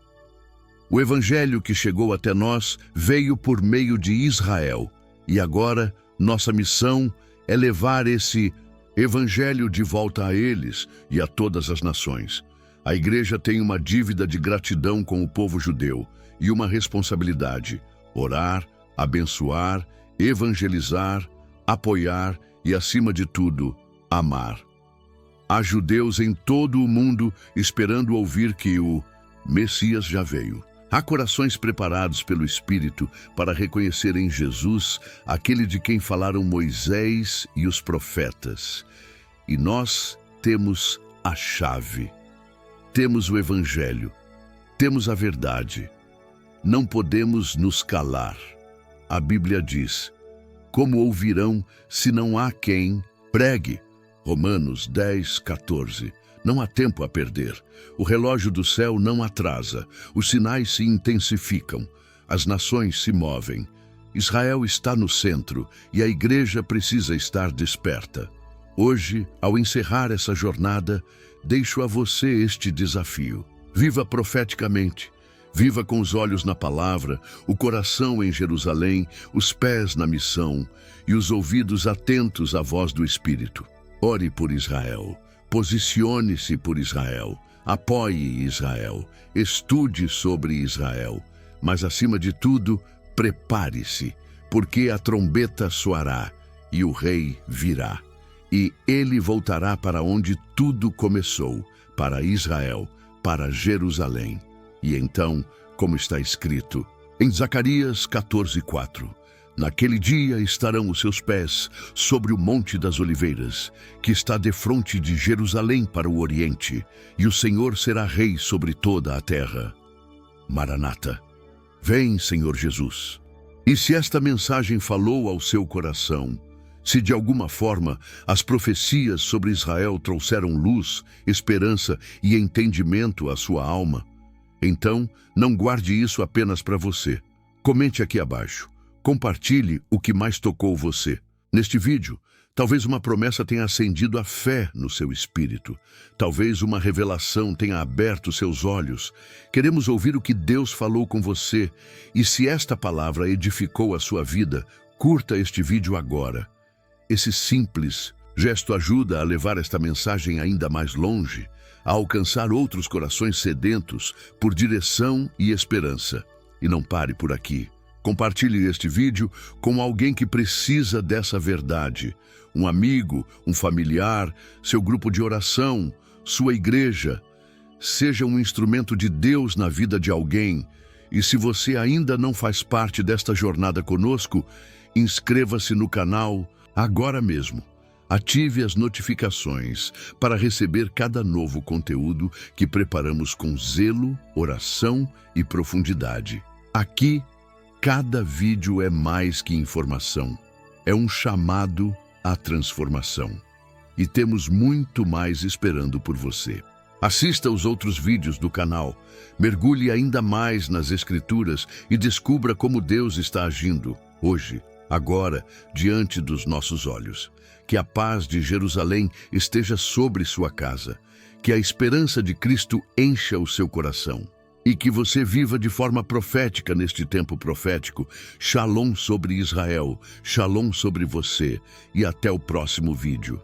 O evangelho que chegou até nós veio por meio de Israel, e agora nossa missão é levar esse evangelho de volta a eles e a todas as nações. A igreja tem uma dívida de gratidão com o povo judeu e uma responsabilidade: orar, abençoar, evangelizar, apoiar e, acima de tudo, amar. Há judeus em todo o mundo esperando ouvir que o Messias já veio. Há corações preparados pelo Espírito para reconhecer em Jesus aquele de quem falaram Moisés e os profetas. E nós temos a chave. Temos o Evangelho. Temos a verdade. Não podemos nos calar. A Bíblia diz: como ouvirão se não há quem pregue? Romanos 10:14. Não há tempo a perder. O relógio do céu não atrasa. Os sinais se intensificam. As nações se movem. Israel está no centro e a igreja precisa estar desperta. Hoje, ao encerrar essa jornada, deixo a você este desafio. Viva profeticamente. Viva com os olhos na palavra, o coração em Jerusalém, os pés na missão e os ouvidos atentos à voz do Espírito. Ore por Israel. Posicione-se por Israel, apoie Israel, estude sobre Israel, mas acima de tudo, prepare-se, porque a trombeta soará e o rei virá. E ele voltará para onde tudo começou, para Israel, para Jerusalém. E então, como está escrito em Zacarias 14:4, naquele dia estarão os seus pés sobre o Monte das Oliveiras, que está defronte de Jerusalém para o Oriente, e o Senhor será rei sobre toda a terra. Maranata, vem, Senhor Jesus. E se esta mensagem falou ao seu coração, se de alguma forma as profecias sobre Israel trouxeram luz, esperança e entendimento à sua alma, então não guarde isso apenas para você. Comente aqui abaixo. Compartilhe o que mais tocou você. Neste vídeo, talvez uma promessa tenha acendido a fé no seu espírito. Talvez uma revelação tenha aberto seus olhos. Queremos ouvir o que Deus falou com você. E se esta palavra edificou a sua vida, curta este vídeo agora. Esse simples gesto ajuda a levar esta mensagem ainda mais longe, a alcançar outros corações sedentos por direção e esperança. E não pare por aqui. Compartilhe este vídeo com alguém que precisa dessa verdade. Um amigo, um familiar, seu grupo de oração, sua igreja. Seja um instrumento de Deus na vida de alguém. E se você ainda não faz parte desta jornada conosco, inscreva-se no canal agora mesmo. Ative as notificações para receber cada novo conteúdo que preparamos com zelo, oração e profundidade. Aqui, cada vídeo é mais que informação, é um chamado à transformação. E temos muito mais esperando por você. Assista aos outros vídeos do canal, mergulhe ainda mais nas Escrituras e descubra como Deus está agindo, hoje, agora, diante dos nossos olhos. Que a paz de Jerusalém esteja sobre sua casa, que a esperança de Cristo encha o seu coração e que você viva de forma profética neste tempo profético. Shalom sobre Israel, shalom sobre você e até o próximo vídeo.